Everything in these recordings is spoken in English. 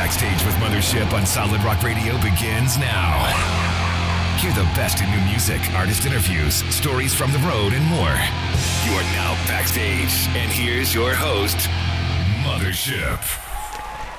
Backstage with Mothership on Solid Rock Radio begins now. Hear the best in new music, artist interviews, stories from the road, and more. You are now backstage, and here's your host, Mothership.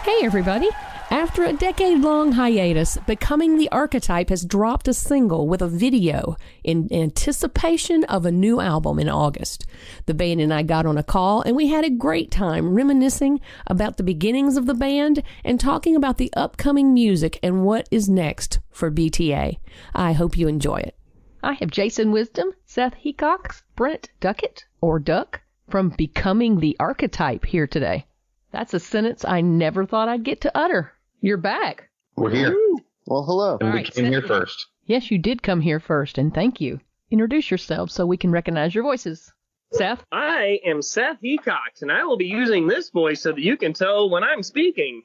Hey, everybody. After a decade-long hiatus, Becoming the Archetype has dropped a single with a video in anticipation of a new album in August. The band and I got on a call, and we had a great time reminiscing about the beginnings of the band and talking about the upcoming music and what is next for BTA. I hope you enjoy it. I have Jason Wisdom, Seth Hecox, Brent Duckett, or Duck, from Becoming the Archetype here today. That's a sentence I never thought I'd get to utter. You're back. We're here. Woo. Well, hello. And we came here first. Yes, you did come here first, and thank you. Introduce yourselves so we can recognize your voices. Seth? I am Seth Hecox, and I will be using this voice so that you can tell when I'm speaking.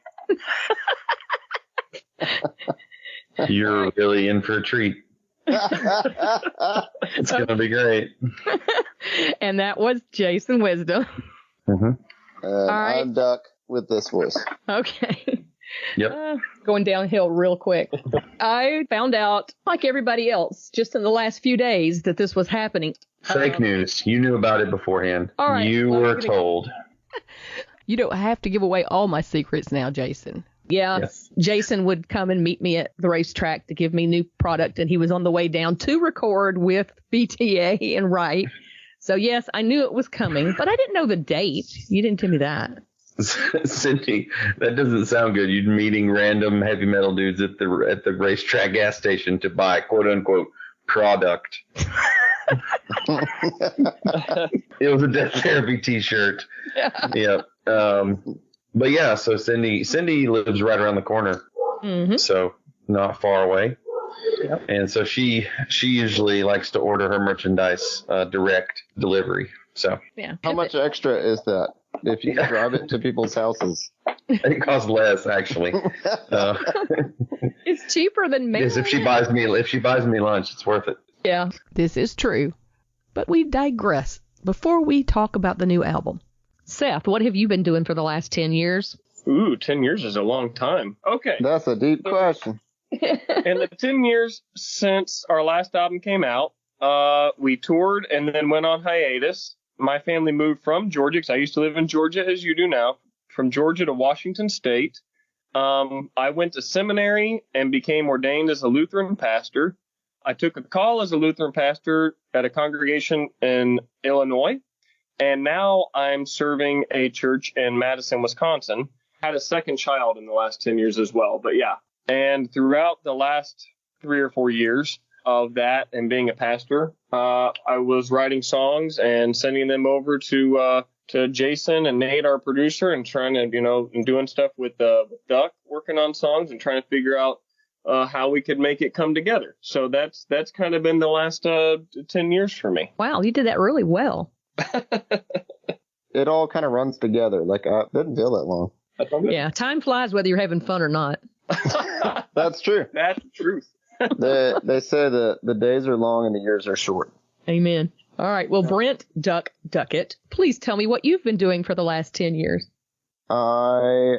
You're really in for a treat. It's going to be great. And that was Jason Wisdom. Mm-hmm. All right. I'm Duck with this voice. Okay. Yep. Going downhill real quick. I found out, like everybody else, just in the last few days that this was happening. Fake news. You knew about it beforehand. All right. You were told. You don't have to give away all my secrets now, Jason. Yeah, yes. Jason would come and meet me at the racetrack to give me new product, and he was on the way down to record with BTA and Wright. So, yes, I knew it was coming, but I didn't know the date. You didn't tell me that. Cindy, that doesn't sound good. You're meeting random heavy metal dudes at the racetrack gas station to buy quote unquote product. It was a Death Therapy T-shirt. Yeah. But yeah, so Cindy lives right around the corner, so not far away. Yep. And so she usually likes to order her merchandise direct delivery. So yeah. How much extra is that if you drive it to people's houses? It costs less, actually. It's cheaper than mail. Yes, if she buys me lunch, it's worth it. Yeah, this is true. But we digress. Before we talk about the new album, Seth, what have you been doing for the last 10 years? Ooh, 10 years is a long time. Okay. That's a deep question. In the 10 years since our last album came out, we toured and then went on hiatus. My family moved from Georgia, because I used to live in Georgia as you do now, from Georgia to Washington State. I went to seminary and became ordained as a Lutheran pastor. I took a call as a Lutheran pastor at a congregation in Illinois. And now I'm serving a church in Madison, Wisconsin. Had a second child in the last 10 years as well. But yeah. And throughout the last 3 or 4 years of that and being a pastor, I was writing songs and sending them over to Jason and Nate, our producer, and trying to, and doing stuff with Duck, working on songs and trying to figure out how we could make it come together. So that's kind of been the last 10 years for me. Wow, you did that really well. It all kind of runs together. Like, it didn't feel that long. Yeah, time flies whether you're having fun or not. That's true. That's the truth. They say that the days are long and the years are short. Amen. All right. Well, Brent Duckett, please tell me what you've been doing for the last 10 years. I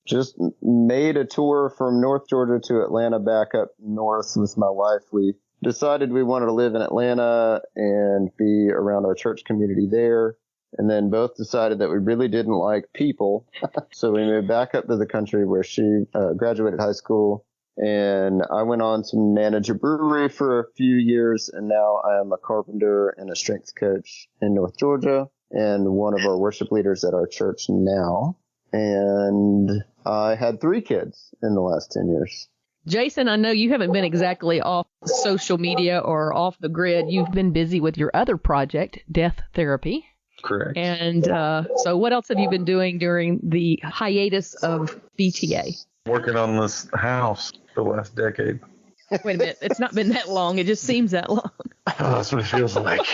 just made a tour from North Georgia to Atlanta, back up north with my wife. We decided we wanted to live in Atlanta and be around our church community there. And then both decided that we really didn't like people. So we moved back up to the country where she graduated high school. And I went on to manage a brewery for a few years. And now I am a carpenter and a strength coach in North Georgia and one of our worship leaders at our church now. And I had 3 kids in the last 10 years. Jason, I know you haven't been exactly off social media or off the grid. You've been busy with your other project, Death Therapy. Correct. And so what else have you been doing during the hiatus of BTA? Working on this house for the last decade. Wait a minute. It's not been that long. It just seems that long. Oh, that's what it feels like.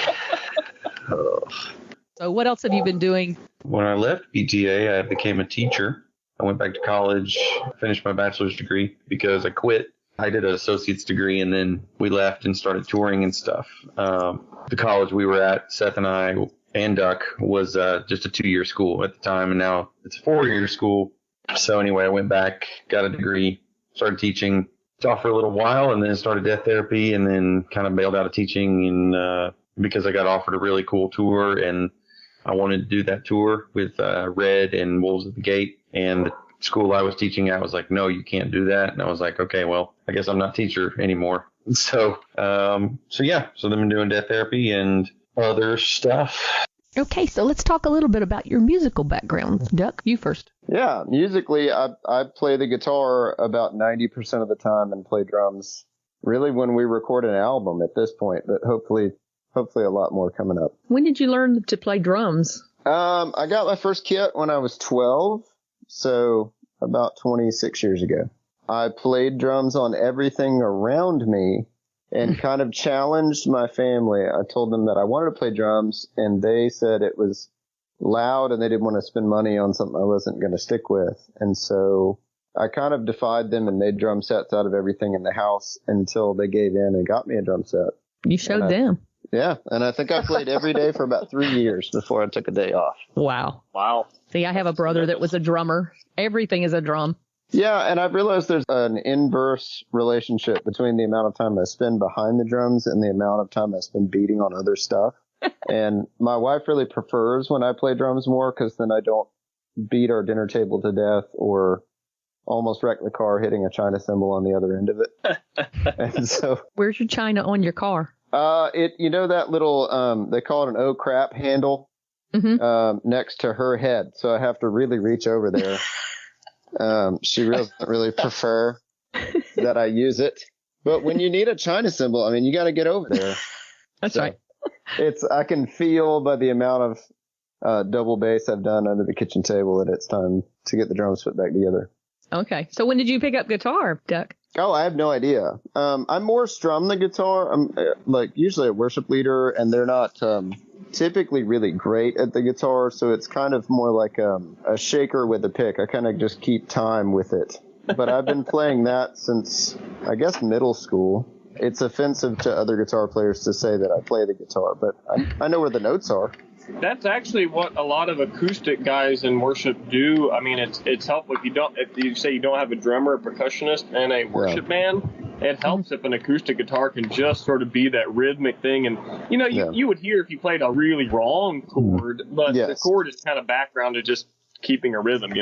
So what else have you been doing? When I left BTA, I became a teacher. I went back to college, finished my bachelor's degree because I quit. I did an associate's degree, and then we left and started touring and stuff. The college we were at, Seth and I and Duck, was just a 2-year school at the time, and now it's a 4-year school. So anyway, I went back, got a degree, started teaching, taught for a little while, and then started death therapy, and then kind of bailed out of teaching and because I got offered a really cool tour, and I wanted to do that tour with Red and Wolves at the Gate. And the school I was teaching at was like, no, you can't do that. And I was like, okay, well, I guess I'm not teacher anymore. So then I'm doing death therapy and other stuff. Okay, so let's talk a little bit about your musical background. Duck, you first. Yeah, musically, I play the guitar about 90% of the time and play drums really when we record an album at this point, but hopefully a lot more coming up. When did you learn to play drums? I got my first kit when I was 12, so about 26 years ago. I played drums on everything around me and kind of challenged my family. I told them that I wanted to play drums, and they said it was loud and they didn't want to spend money on something I wasn't going to stick with. And so I kind of defied them and made drum sets out of everything in the house until they gave in and got me a drum set. You showed them. Yeah, and I think I played every day for about 3 years before I took a day off. Wow. See, I have a brother that was a drummer. Everything is a drum. Yeah, and I've realized there's an inverse relationship between the amount of time I spend behind the drums and the amount of time I spend beating on other stuff. And my wife really prefers when I play drums more because then I don't beat our dinner table to death or almost wreck the car hitting a China cymbal on the other end of it. And so, where's your China on your car? That little, they call it an oh crap handle, next to her head. So I have to really reach over there. She doesn't really prefer that I use it, but when you need a China cymbal, I mean, you got to get over there. That's right. I can feel by the amount of double bass I've done under the kitchen table that it's time to get the drums put back together. Okay. So when did you pick up guitar, Duck? Oh, I have no idea. I more strum the guitar. I'm usually a worship leader, and they're not typically really great at the guitar, so it's kind of more like a shaker with a pick. I kind of just keep time with it. But I've been playing that since, I guess, middle school. It's offensive to other guitar players to say that I play the guitar, but I know where the notes are. That's actually what a lot of acoustic guys in worship do. I mean, it's helpful if you say you don't have a drummer, a percussionist, and a worship band. It helps if an acoustic guitar can just sort of be that rhythmic thing. And, you would hear if you played a really wrong chord, but the chord is kind of background to just keeping a rhythm,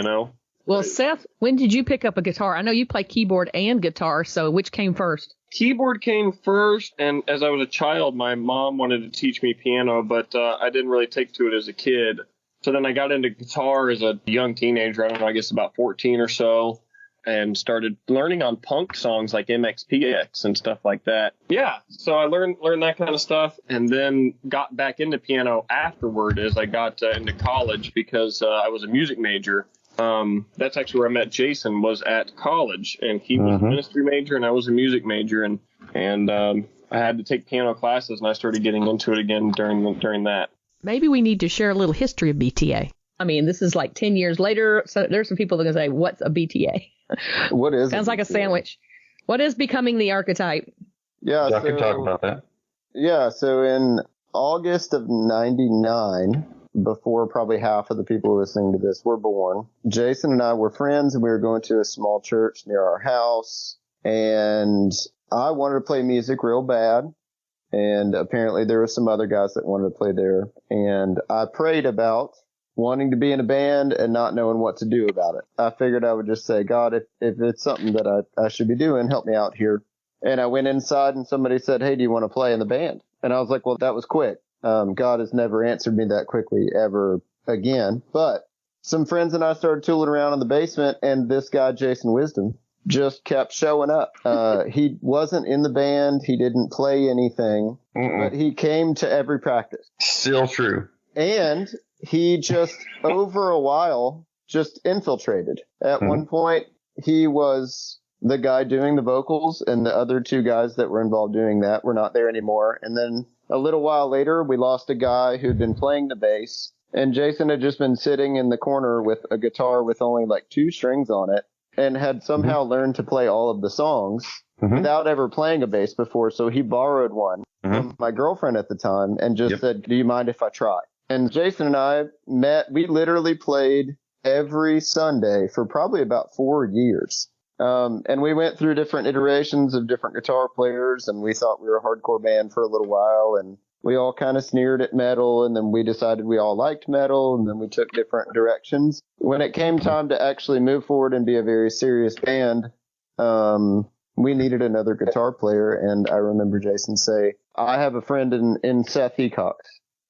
Well, Seth, when did you pick up a guitar? I know you play keyboard and guitar, so which came first? Keyboard came first, and as I was a child, my mom wanted to teach me piano, but I didn't really take to it as a kid. So then I got into guitar as a young teenager, I don't know, I guess about 14 or so, and started learning on punk songs like MXPX and stuff like that. Yeah, so I learned that kind of stuff, and then got back into piano afterward as I got into college because I was a music major. That's actually where I met Jason, was at college, and he was a ministry major and I was a music major, and I had to take piano classes, and I started getting into it again during that. Maybe we need to share a little history of BTA. I mean, this is like 10 years later, so there's some people that are going to say, what's a BTA? What is Sounds like a sandwich. What is becoming the Archetype? Yeah, I can talk about that. Yeah, so in August of 99, before probably half of the people listening to this were born, Jason and I were friends, and we were going to a small church near our house, and I wanted to play music real bad, and apparently there were some other guys that wanted to play there, and I prayed about wanting to be in a band and not knowing what to do about it. I figured I would just say, God, if it's something that I should be doing, help me out here. And I went inside, and somebody said, hey, do you want to play in the band? And I was like, well, that was quick. God has never answered me that quickly ever again. But some friends and I started tooling around in the basement, and this guy, Jason Wisdom, just kept showing up. He wasn't in the band. He didn't play anything, but he came to every practice. Still true. And he just, over a while, just infiltrated. At one point, he was the guy doing the vocals, and the other two guys that were involved doing that were not there anymore. And then a little while later, we lost a guy who'd been playing the bass, and Jason had just been sitting in the corner with a guitar with only like 2 strings on it, and had somehow learned to play all of the songs without ever playing a bass before. So he borrowed one from my girlfriend at the time and just said, do you mind if I try? And Jason and I met. We literally played every Sunday for probably about 4 years. And we went through different iterations of different guitar players, and we thought we were a hardcore band for a little while, and we all kind of sneered at metal, and then we decided we all liked metal, and then we took different directions. When it came time to actually move forward and be a very serious band, we needed another guitar player, and I remember Jason say, I have a friend in Seth Hecox.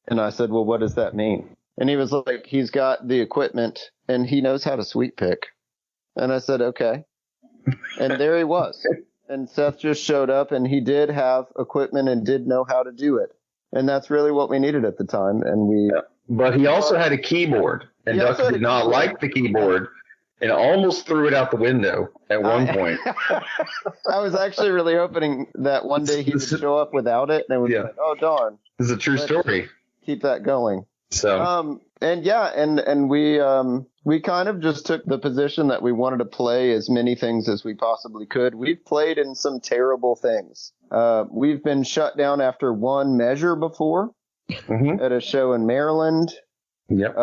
And I said, well, what does that mean? And he was like, he's got the equipment, and he knows how to sweep pick. And I said, okay. And there he was. And Seth just showed up, and he did have equipment and did know how to do it. And that's really what we needed at the time. And we. Yeah. But he also had a keyboard, and Duck did not like the keyboard and almost threw it out the window at one point. I was actually really hoping that one day he would show up without it, and it would be like, oh, darn. This is a true story. Keep that going. So. And we kind of just took the position that we wanted to play as many things as we possibly could. We've played in some terrible things. We've been shut down after one measure before at a show in Maryland. Yep.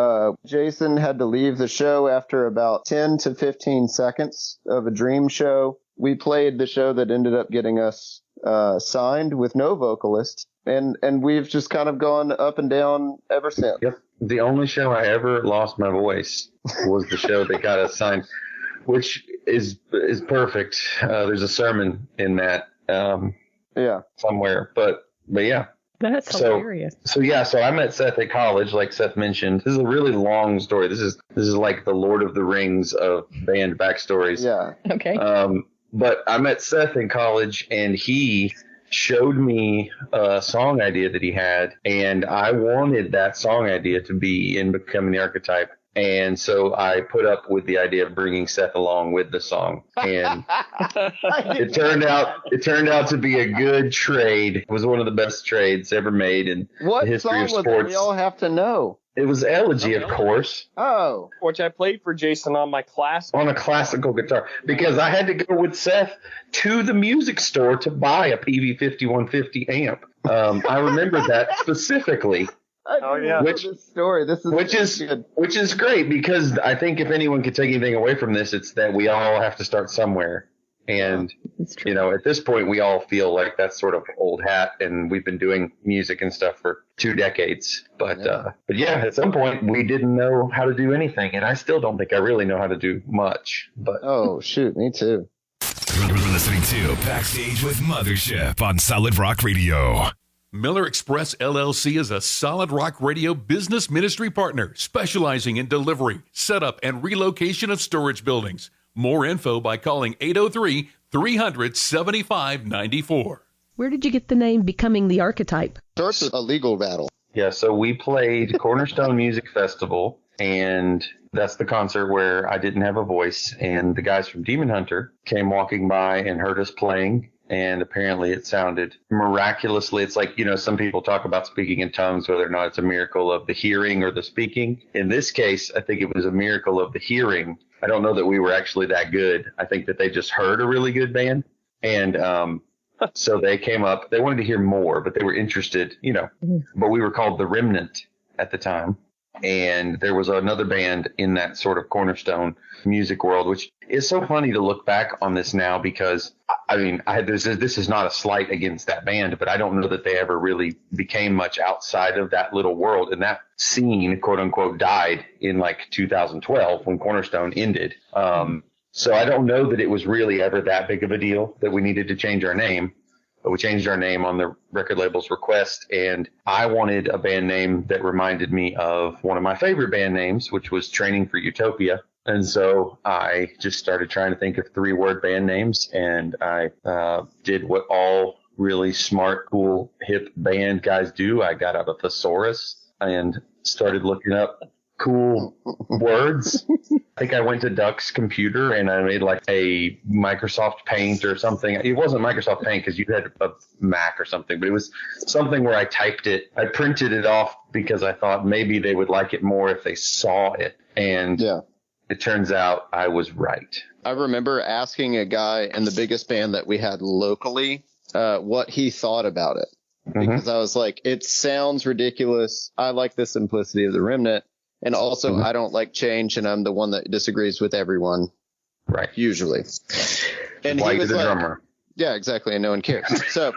Jason had to leave the show after about 10 to 15 seconds of a dream show. We played the show that ended up getting us signed with no vocalist. And we've just kind of gone up and down ever since. Yep. The only show I ever lost my voice was the show that got us signed, which is perfect. There's a sermon in that somewhere. But yeah. That's hilarious. So I met Seth at college, like Seth mentioned. This is a really long story. This is like the Lord of the Rings of band backstories. Yeah. Okay. But I met Seth in college, and he showed me a song idea that he had, and I wanted that song idea to be in Becoming the Archetype. And so I put up with the idea of bringing Seth along with the song, and it turned out to be a good trade. It was one of the best trades ever made in the history of sports. What song was it? We all have to know. It was Elegy, of course. Oh. Which I played for Jason on my class. On a classical guitar. Because I had to go with Seth to the music store to buy a PV 5150 amp. I remember that specifically. Oh yeah. This story. Which is great, because I think if anyone could take anything away from this, it's that we all have to start somewhere. And, at this point, we all feel like that's sort of old hat, and we've been doing music and stuff for 2 decades. But at some point, we didn't know how to do anything, and I still don't think I really know how to do much. But oh, shoot, me too. You're listening to Backstage with Mothership on Solid Rock Radio. Miller Express LLC is a Solid Rock Radio business ministry partner specializing in delivery, setup, and relocation of storage buildings. More info by calling 803-300-7594. Where did you get the name Becoming the Archetype? Starts with a legal battle. Yeah, so we played Cornerstone Music Festival, and that's the concert where I didn't have a voice, and the guys from Demon Hunter came walking by and heard us playing, and apparently it sounded miraculously. It's like, some people talk about speaking in tongues, whether or not it's a miracle of the hearing or the speaking. In this case, I think it was a miracle of the hearing. I don't know that we were actually that good. I think that they just heard a really good band. And so they came up. They wanted to hear more, but they were interested, But we were called The Remnant at the time. And there was another band in that sort of Cornerstone music world, which is so funny to look back on this now, because this is not a slight against that band, but I don't know that they ever really became much outside of that little world. And that scene, quote unquote, died in like 2012 when Cornerstone ended. So I don't know that it was really ever that big of a deal that we needed to change our name. But we changed our name on the record label's request, and I wanted a band name that reminded me of one of my favorite band names, which was Training for Utopia. And so I just started trying to think of 3-word band names, and I did what all really smart, cool, hip band guys do. I got out a thesaurus and started looking up cool words. I think I went to Duck's computer and I made like a Microsoft Paint or something. It wasn't Microsoft Paint because you had a Mac or something, but it was something where I typed it. I printed it off because I thought maybe they would like it more if they saw it. And it turns out I was right. I remember asking a guy in the biggest band that we had locally what he thought about it. Because I was like, it sounds ridiculous. I like the simplicity of the Remnant. And also, I don't like change, and I'm the one that disagrees with everyone. Right. Usually. And why he was you're the like, drummer. yeah, exactly. And no one cares. So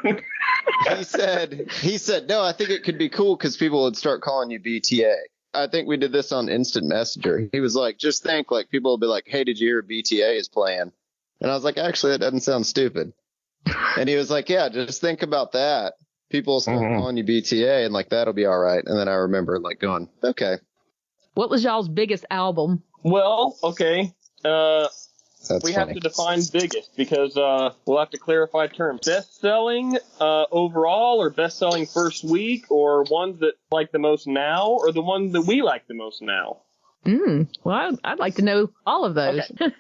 he said, no, I think it could be cool because people would start calling you BTA. I think we did this on Instant Messenger. He was like, just think, like, people will be like, hey, did you hear BTA is playing? And I was like, actually, that doesn't sound stupid. And he was like, yeah, just think about that. People will start calling you BTA, and like, that'll be all right. And then I remember like going, okay. What was y'all's biggest album? Well, okay. That's we funny. have to define biggest because we'll have to clarify terms. Best-selling overall, or best-selling first week, or ones that like the most now, or the ones that we like the most now? Well, I'd like to know all of those. Okay.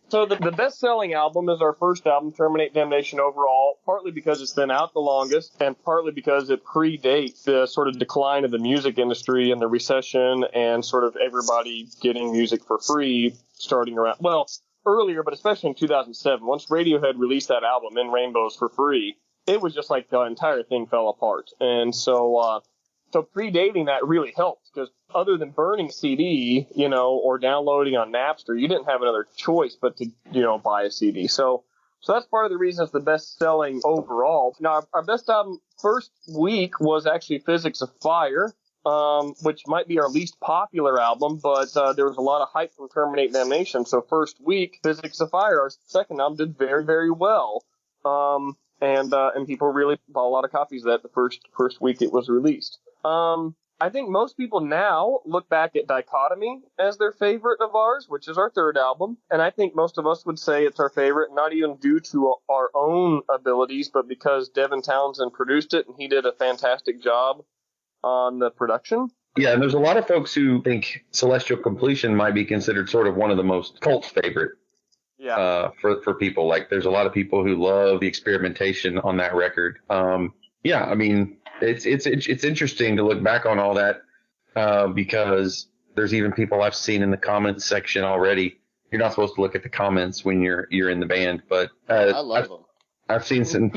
So the best-selling album is our first album, Terminate Damnation overall, partly because it's been out the longest, and partly because it predates the sort of decline of the music industry and the recession and sort of everybody getting music for free starting around, well, earlier, but especially in 2007. Once Radiohead released that album, In Rainbows, for free, it was just like the entire thing fell apart. And so predating that really helped, because other than burning CD, or downloading on Napster, you didn't have another choice but to, buy a CD. So that's part of the reason it's the best selling overall. Now, our best album first week was actually Physics of Fire, which might be our least popular album, but there was a lot of hype from Terminate Damnation. So first week, Physics of Fire, our second album, did very, very well. And people really bought a lot of copies of that the first week it was released. I think most people now look back at Dichotomy as their favorite of ours, which is our third album. And I think most of us would say it's our favorite, not even due to our own abilities, but because Devin Townsend produced it and he did a fantastic job on the production. Yeah, and there's a lot of folks who think Celestial Completion might be considered sort of one of the most cult favorite. Yeah. For people. Like, there's a lot of people who love the experimentation on that record. Yeah, I mean, it's interesting to look back on all that, because there's even people I've seen in the comments section already. You're not supposed to look at the comments when you're in the band, but I love them. I've seen some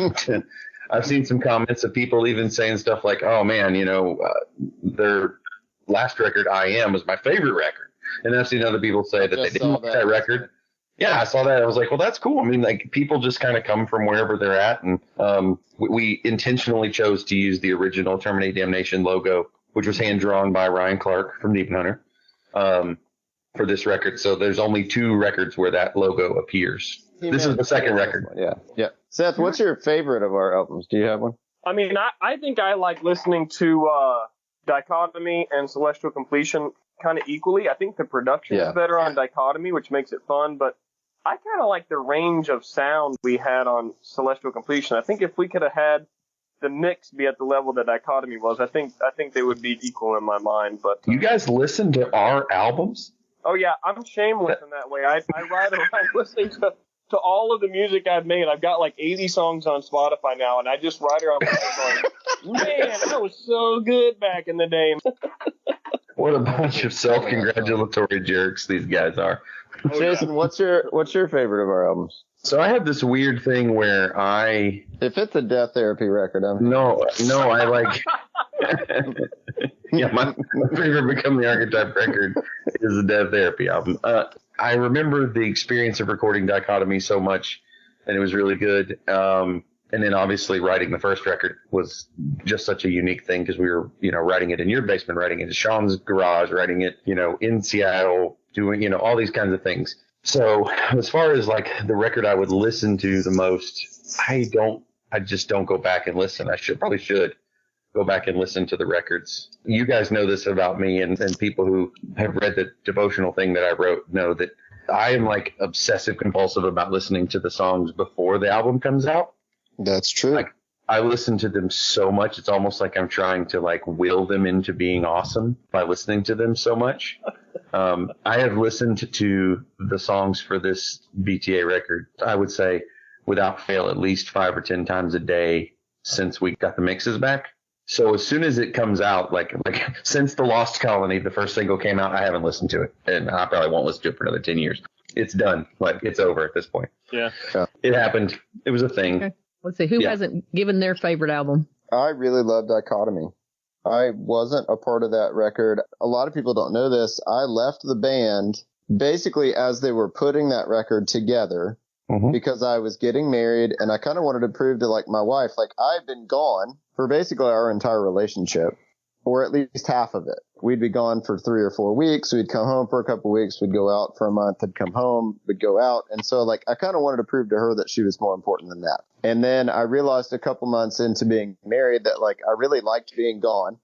comments of people even saying stuff like, "Oh man, their last record, I Am, was my favorite record," and I've seen other people say that they didn't like that record. Yeah, I saw that. I was like, well, that's cool. I mean, like, people just kind of come from wherever they're at. And we intentionally chose to use the original Terminate Damnation logo, which was hand-drawn by Ryan Clark from Deep Hunter, for this record. So there's only 2 records where that logo appears. This is the second record. Yeah. Seth, what's your favorite of our albums? Do you have one? I mean, I think I like listening to Dichotomy and Celestial Completion kind of equally. I think the production is better on Dichotomy, which makes it fun, but I kind of like the range of sound we had on Celestial Completion. I think if we could have had the mix be at the level that Dichotomy was, I think they would be equal in my mind. But you guys listen to our albums? Oh yeah, I'm shameless in that way. I ride around listening to all of the music I've made. I've got like 80 songs on Spotify now, and I just ride around going, man, that was so good back in the day. What a bunch of self-congratulatory jerks these guys are. Jason, what's your favorite of our albums? So I have this weird thing where if it's a Death Therapy record, No, I like. Yeah, my favorite Become the Archetype record is the Death Therapy album. I remember the experience of recording Dichotomy so much, and it was really good. And then obviously writing the first record was just such a unique thing, because we were, writing it in your basement, writing it in Sean's garage, writing it, in Seattle, doing, all these kinds of things. So as far as like the record I would listen to the most, I just don't go back and listen. I probably should go back and listen to the records. You guys know this about me, and people who have read the devotional thing that I wrote know that I am like obsessive compulsive about listening to the songs before the album comes out. That's true. Like, I listen to them so much, it's almost like I'm trying to like will them into being awesome by listening to them so much. I have listened to the songs for this BTA record, I would say, without fail, at least 5 or 10 times a day since we got the mixes back. So as soon as it comes out, like since The Lost Colony, the first single came out, I haven't listened to it, and I probably won't listen to it for another 10 years. It's done. Like, it's over at this point. Yeah. It happened. It was a thing. Okay. Let's see. Who hasn't given their favorite album? I really love Dichotomy. I wasn't a part of that record. A lot of people don't know this. I left the band basically as they were putting that record together because I was getting married and I kind of wanted to prove to like my wife, like I've been gone for basically our entire relationship, or at least half of it. We'd be gone for 3 or 4 weeks. We'd come home for a couple of weeks. We'd go out for a month. I'd come home. We'd go out. And so like I kind of wanted to prove to her that she was more important than that. And then I realized a couple months into being married that like I really liked being gone.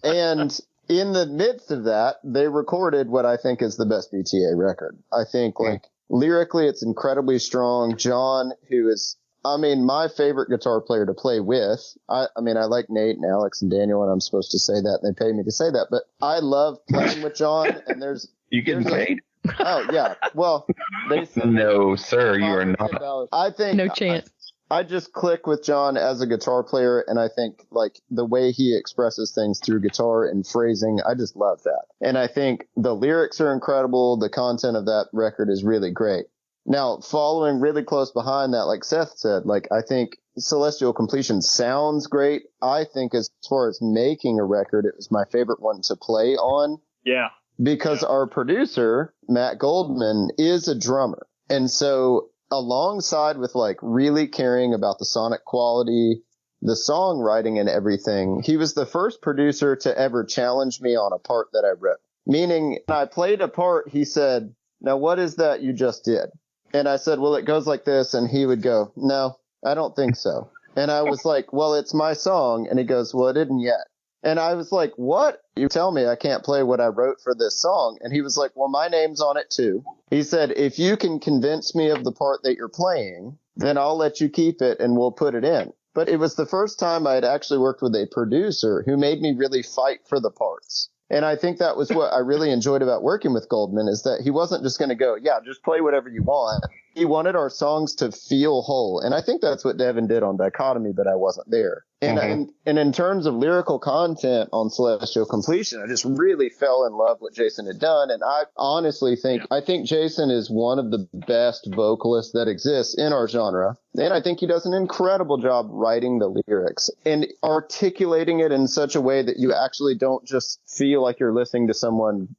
and in the midst of that, they recorded what I think is the best BTA record. I think like lyrically, it's incredibly strong. John, who is, I mean, my favorite guitar player to play with. I mean, I like Nate and Alex and Daniel, and I'm supposed to say that, and they pay me to say that, but I love playing with John, and there's... You getting paid? Oh, yeah. Well, they said... No, sir, you are not. I think... No chance. I just click with John as a guitar player, and I think, like, the way he expresses things through guitar and phrasing, I just love that. And I think the lyrics are incredible. The content of that record is really great. Now, following really close behind that, like Seth said, like, I think Celestial Completion sounds great. I think as far as making a record, it was my favorite one to play on. Yeah. Because our producer, Matt Goldman, is a drummer. And so alongside with like really caring about the sonic quality, the songwriting and everything, he was the first producer to ever challenge me on a part that I wrote. Meaning when I played a part, he said, "Now what is that you just did?" And I said, "Well, it goes like this." And he would go, "No, I don't think so." And I was like, "Well, it's my song." And he goes, "Well, it didn't yet." And I was like, "What? You tell me I can't play what I wrote for this song?" And he was like, "Well, my name's on it too." He said, "If you can convince me of the part that you're playing, then I'll let you keep it and we'll put it in." But it was the first time I had actually worked with a producer who made me really fight for the parts. And I think that was what I really enjoyed about working with Goldman, is that he wasn't just going to go, "Yeah, just play whatever you want." He wanted our songs to feel whole. And I think that's what Devin did on Dichotomy, but I wasn't there. And in terms of lyrical content on Celestial Completion, I just really fell in love with what Jason had done. And I honestly think, I think Jason is one of the best vocalists that exists in our genre. And I think he does an incredible job writing the lyrics and articulating it in such a way that you actually don't just feel like you're listening to someone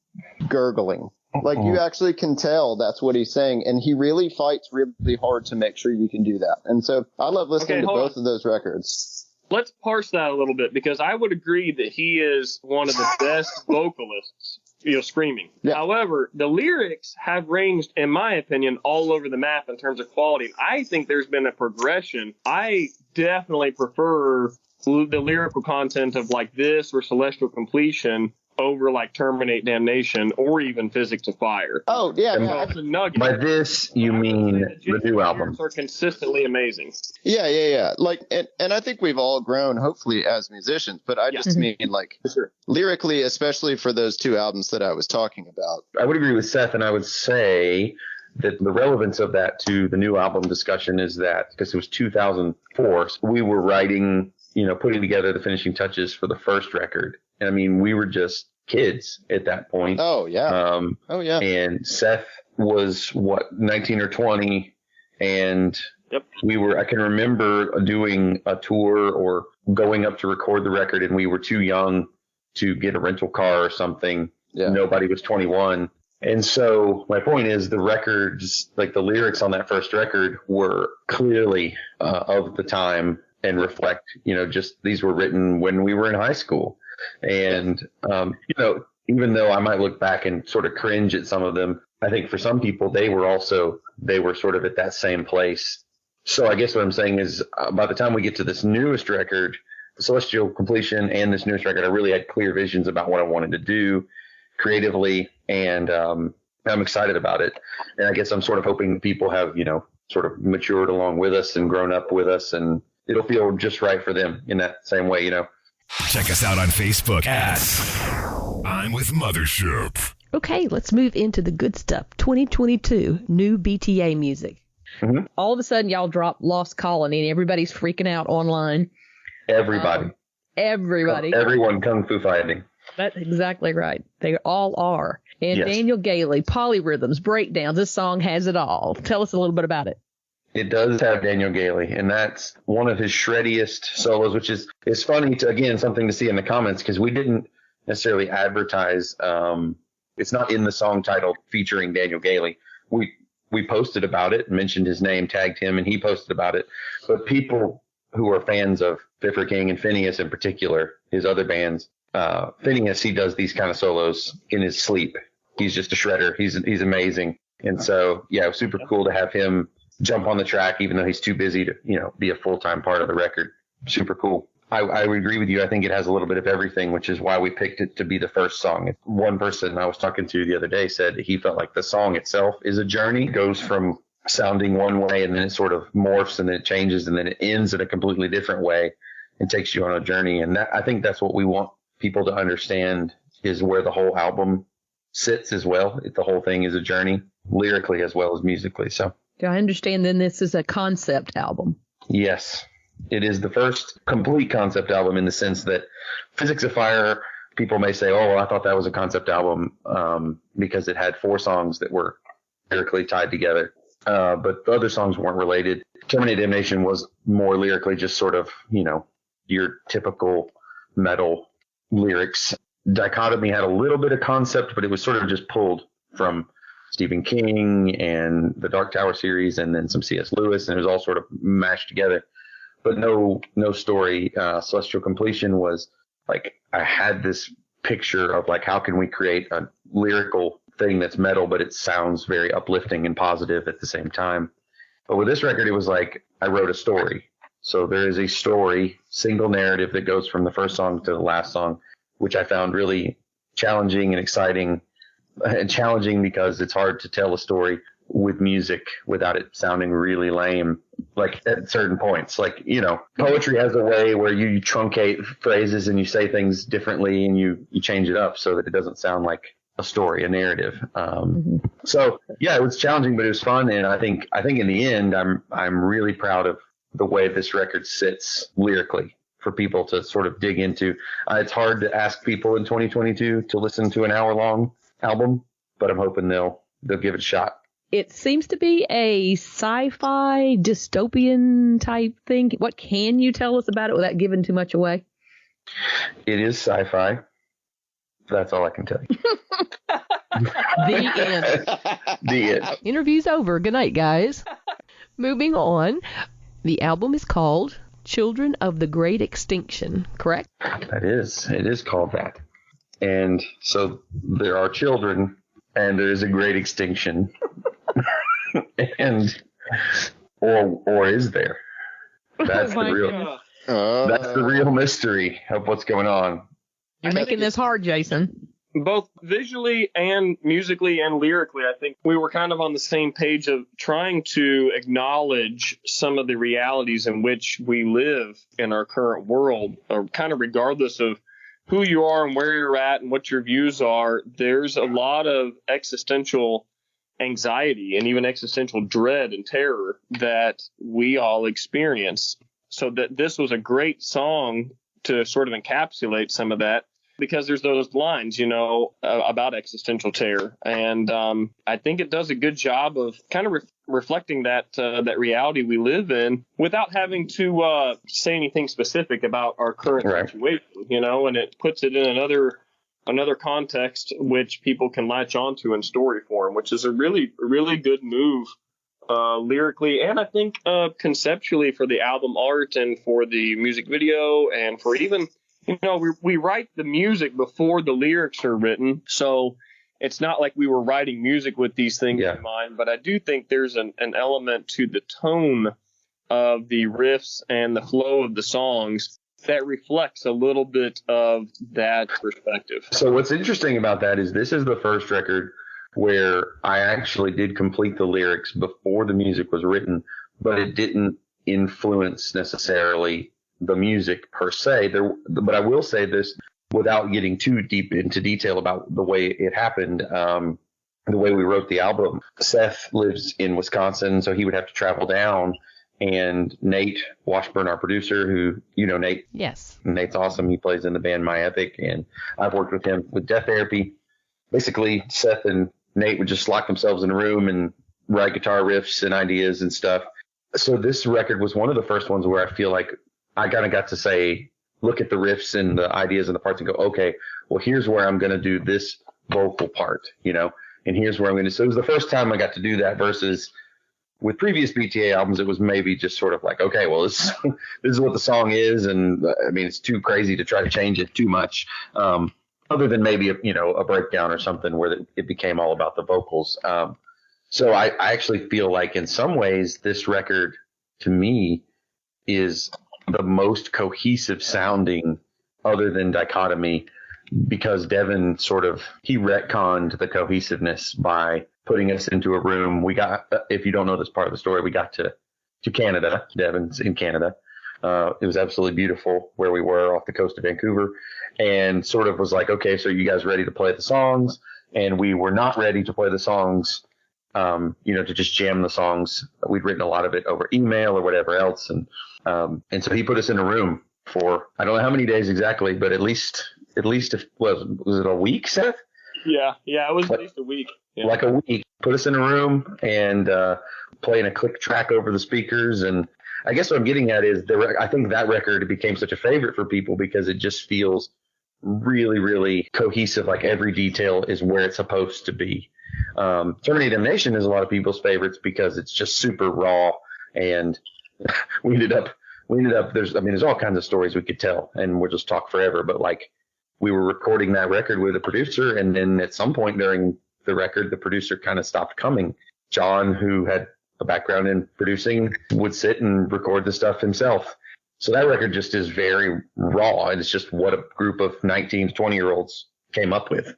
gurgling. Like, you actually can tell that's what he's saying, and he really fights really hard to make sure you can do that. And so I love listening to both of those records. Let's parse that a little bit, because I would agree that he is one of the best vocalists, screaming. Yeah. However, the lyrics have ranged, in my opinion, all over the map in terms of quality. I think there's been a progression. I definitely prefer the lyrical content of like this or Celestial Completion over like Terminate Damnation or even Physics of Fire. Oh, yeah. By this, you mean the new album. Are consistently amazing. Yeah. Like, and I think we've all grown, hopefully, as musicians, but I just mean like lyrically, especially for those two albums that I was talking about. I would agree with Seth, and I would say that the relevance of that to the new album discussion is that because it was 2004, so we were writing, putting together the finishing touches for the first record. And I mean, we were just kids at that point. Oh, yeah. And Seth was, 19 or 20. And I can remember doing a tour or going up to record the record, and we were too young to get a rental car or something. Yeah. Nobody was 21. And so my point is the records, like the lyrics on that first record, were clearly of the time and reflect, just these were written when we were in high school. And, even though I might look back and sort of cringe at some of them, I think for some people, they were sort of at that same place. So I guess what I'm saying is by the time we get to this newest record, Celestial Completion and this newest record, I really had clear visions about what I wanted to do creatively. And I'm excited about it. And I guess I'm sort of hoping people have, sort of matured along with us and grown up with us, and it'll feel just right for them in that same way, Check us out on Facebook at I'm with Mothership. Okay, let's move into the good stuff. 2022, new BTA music. Mm-hmm. All of a sudden, y'all drop Lost Colony, and everybody's freaking out online. Everybody. Everyone Kung Fu fighting. That's exactly right. They all are. And yes. Daniel Gailey, polyrhythms, breakdowns. This song has it all. Tell us a little bit about it. It does have Daniel Gailey, and that's one of his shreddiest solos, which is funny to, again, something to see in the comments, because we didn't necessarily advertise. It's not in the song title featuring Daniel Gailey. We posted about it, mentioned his name, tagged him, and he posted about it. But people who are fans of Fiffer King and Phineas in particular, his other bands, Phineas, he does these kind of solos in his sleep. He's just a shredder. He's amazing. And so, yeah, it was super cool to have him jump on the track, even though he's too busy to, be a full-time part of the record. Super cool. I would agree with you. I think it has a little bit of everything, which is why we picked it to be the first song. One person I was talking to the other day said he felt like the song itself is a journey. It goes from sounding one way, and then it sort of morphs, and then it changes, and then it ends in a completely different way and takes you on a journey. And I think that's what we want people to understand, is where the whole album sits as well. The whole thing is a journey, lyrically as well as musically. So do I understand then this is a concept album? Yes. It is the first complete concept album, in the sense that Physics of Fire, people may say, oh, well, I thought that was a concept album because it had 4 songs that were lyrically tied together. But the other songs weren't related. Terminate Damnation was more lyrically just sort of, your typical metal lyrics. Dichotomy had a little bit of concept, but it was sort of just pulled from Stephen King and the Dark Tower series, and then some C.S. Lewis, and it was all sort of mashed together. But no story. Celestial Completion was like, I had this picture of like, how can we create a lyrical thing that's metal, but it sounds very uplifting and positive at the same time. But with this record, it was like, I wrote a story. So there is a story, single narrative that goes from the first song to the last song, which I found really challenging and exciting. And challenging because it's hard to tell a story with music without it sounding really lame, like at certain points. Like, poetry has a way where you truncate phrases and you say things differently, and you change it up so that it doesn't sound like a story, a narrative. So yeah, it was challenging, but it was fun. And I think in the end, I'm really proud of the way this record sits lyrically for people to sort of dig into. It's hard to ask people in 2022 to listen to an hour-long album, but I'm hoping they'll give it a shot. It seems to be a sci-fi dystopian type thing. What can you tell us about it without giving too much away? It is sci-fi. That's all I can tell you. The end. The end. Interview's over. Good night, guys. Moving on. The album is called Children of the Great Extinction, correct? It is called that. And so there are children, and there is a great extinction. And or is there? That's that's the real mystery of what's going on. You're making this hard, Jason. Both visually and musically and lyrically, I think we were kind of on the same page of trying to acknowledge some of the realities in which we live in our current world, or kind of regardless of who you are and where you're at and what your views are. There's a lot of existential anxiety and even existential dread and terror that we all experience. So that this was a great song to sort of encapsulate some of that, because there's those lines, about existential terror. And I think it does a good job of kind of reflecting that reality we live in without having to say anything specific about our current situation, and it puts it in another context which people can latch onto in story form, which is a really, really good move lyrically, and I think conceptually for the album art and for the music video, and for even, we write the music before the lyrics are written. So it's not like we were writing music with these things in mind, but I do think there's an element to the tone of the riffs and the flow of the songs that reflects a little bit of that perspective. So what's interesting about that is this is the first record where I actually did complete the lyrics before the music was written, but it didn't influence necessarily the music per se. But I will say this without getting too deep into detail about the way it happened. The way we wrote the album, Seth lives in Wisconsin, so he would have to travel down. And Nate Washburn, our producer, who, Nate. Yes. Nate's awesome. He plays in the band My Epic, and I've worked with him with Death Therapy. Basically, Seth and Nate would just lock themselves in a room and write guitar riffs and ideas and stuff. So this record was one of the first ones where I feel like I kind of got to say, look at the riffs and the ideas and the parts and go, okay, well, here's where I'm going to do this vocal part, and here's where I'm going to. So it was the first time I got to do that versus with previous BTA albums, it was maybe just sort of like, okay, well, this is what the song is. And I mean, it's too crazy to try to change it too much. Other than maybe, a breakdown or something where it became all about the vocals. So I actually feel like in some ways this record to me is the most cohesive sounding other than Dichotomy, because Devin he retconned the cohesiveness by putting us into a room. We got, if you don't know this part of the story, we got to Canada. Devin's in Canada. It was absolutely beautiful where we were off the coast of Vancouver, and sort of was like, okay, so you guys ready to play the songs? And we were not ready to play the songs, to just jam the songs. We'd written a lot of it over email or whatever else. And so he put us in a room for, I don't know how many days exactly, but at least was it a week, Seth? Yeah, it was at least a week. Yeah. Like a week. Put us in a room and playing a click track over the speakers. And I guess what I'm getting at is I think that record became such a favorite for people because it just feels really, really cohesive. Like every detail is where it's supposed to be. Terminate Damnation is a lot of people's favorites because it's just super raw, and we ended up there's all kinds of stories we could tell, and we'll just talk forever, but like we were recording that record with a producer, and then at some point during the record the producer kind of stopped coming. John, who had a background in producing, would sit and record the stuff himself. So that record just is very raw, and it's just what a group of 19 to 20-year-olds came up with,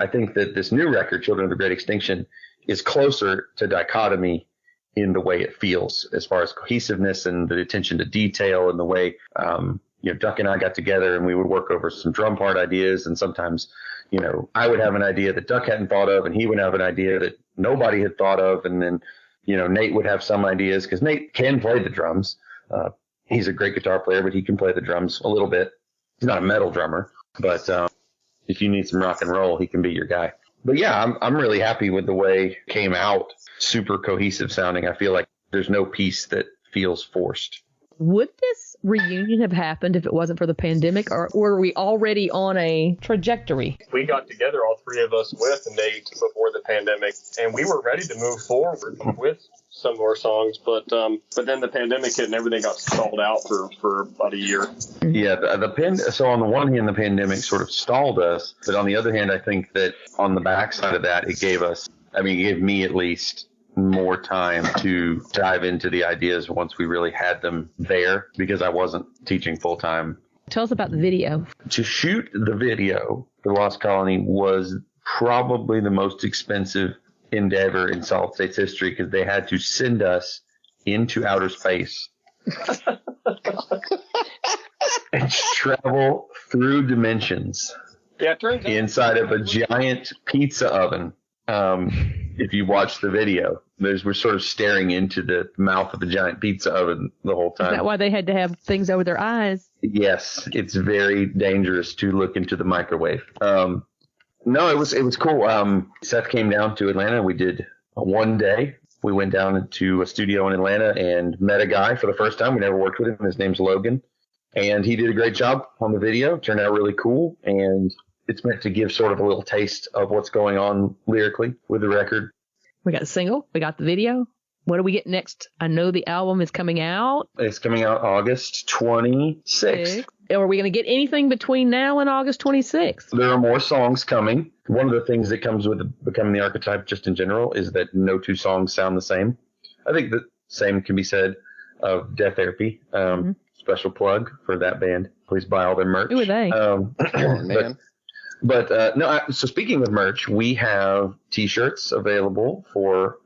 I think that this new record, Children of the Great Extinction, is closer to Dichotomy in the way it feels as far as cohesiveness and the attention to detail and the way, Duck and I got together and we would work over some drum part ideas. And sometimes, I would have an idea that Duck hadn't thought of, and he would have an idea that nobody had thought of. And then, Nate would have some ideas because Nate can play the drums. He's a great guitar player, but he can play the drums a little bit. He's not a metal drummer, but, if you need some rock and roll, he can be your guy. But yeah, I'm really happy with the way it came out. Super cohesive sounding. I feel like there's no piece that feels forced. Would this reunion have happened if it wasn't for the pandemic, or were we already on a trajectory? We got together, all three of us, with Nate before the pandemic, and we were ready to move forward with some of our songs, but then the pandemic hit and everything got stalled out for about a year. Yeah, so on the one hand, the pandemic sort of stalled us, but on the other hand, I think that on the backside of that, it gave me at least more time to dive into the ideas once we really had them there, because I wasn't teaching full time. Tell us about the video. To shoot the video for Lost Colony was probably the most expensive endeavor in Solid State's history, because they had to send us into outer space and travel through dimensions inside of a giant pizza oven. If you watch the video, we're sort of staring into the mouth of a giant pizza oven the whole time. Is that why they had to have things over their eyes? Yes, it's very dangerous to look into the microwave. No, it was cool. Seth came down to Atlanta. We did one day. We went down to a studio in Atlanta and met a guy for the first time. We never worked with him. His name's Logan, and he did a great job on the video. Turned out really cool, and it's meant to give sort of a little taste of what's going on lyrically with the record. We got the single. We got the video. What do we get next? I know the album is coming out. It's coming out August 26th. Are we going to get anything between now and August 26th? There are more songs coming. One of the things that comes with becoming the Archetype just in general is that no two songs sound the same. I think the same can be said of Death Therapy. Special plug for that band. Please buy all their merch. Who are they? Man. So speaking of merch, we have T-shirts available for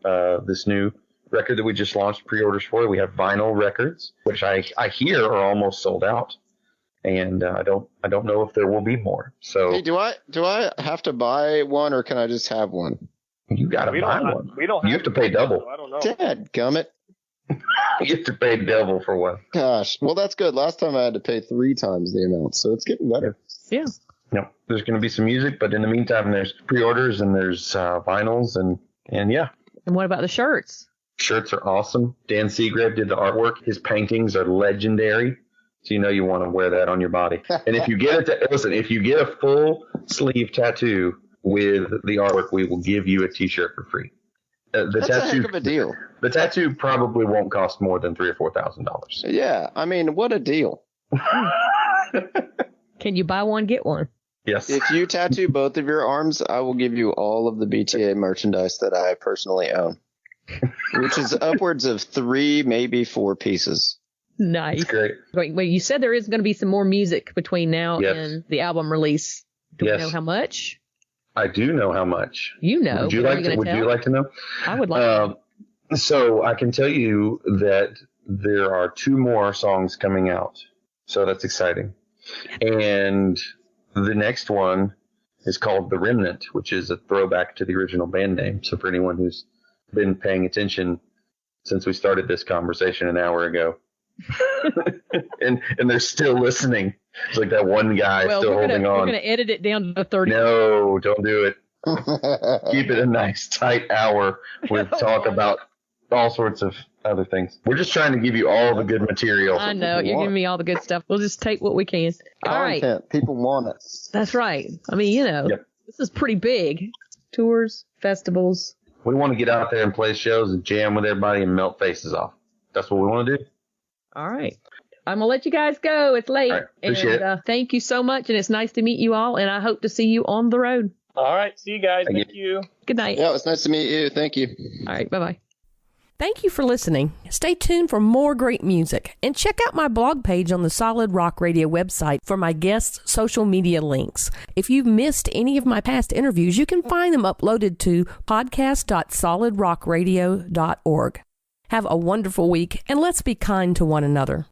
this new record that we just launched pre-orders for. We have vinyl records, which I hear are almost sold out, and I don't know if there will be more. So, hey, do I have to buy one, or can I just have one? You got to buy one. You have to pay double. So I don't know. Dadgummit. You have to pay double for one. Gosh, well that's good. Last time I had to pay 3 times the amount, so it's getting better. Yeah. No, there's going to be some music, but in the meantime, there's pre-orders and there's vinyls and yeah. And what about the shirts? Shirts are awesome. Dan Seagrave did the artwork. His paintings are legendary. So you want to wear that on your body. And if you get if you get a full sleeve tattoo with the artwork, we will give you a T-shirt for free. That's a heck of a deal. The tattoo probably won't cost more than $3,000 or $4,000. Yeah, I mean, what a deal. Can you buy one, get one? Yes. If you tattoo both of your arms, I will give you all of the BTA merchandise that I personally own, which is upwards of 3, maybe 4 pieces. Nice. That's great. Wait, you said there is going to be some more music between now and the album release. Do we know how much? I do know how much. You know. Would you like to know? I would like to know. So I can tell you that there are 2 more songs coming out. So that's exciting. And the next one is called The Remnant, which is a throwback to the original band name. So for anyone who's been paying attention since we started this conversation an hour ago, and they're still listening. It's like that one guy still holding on. We're going to edit it down to 30. No, don't do it. Keep it a nice tight hour with talk about all sorts of other things. We're just trying to give you all the good material. I know. You're giving me all the good stuff. We'll just take what we can. All right. Content. People want it. That's right. I mean, This is pretty big. Tours, festivals. We want to get out there and play shows and jam with everybody and melt faces off. That's what we want to do. All right. I'm going to let you guys go. It's late. All right. Appreciate it. Thank you so much. And it's nice to meet you all. And I hope to see you on the road. All right. See you guys. Thank you. Good night. Yeah, it was nice to meet you. Thank you. All right. Bye-bye. Thank you for listening. Stay tuned for more great music and check out my blog page on the Solid Rock Radio website for my guests' social media links. If you've missed any of my past interviews, you can find them uploaded to podcast.solidrockradio.org. Have a wonderful week and let's be kind to one another.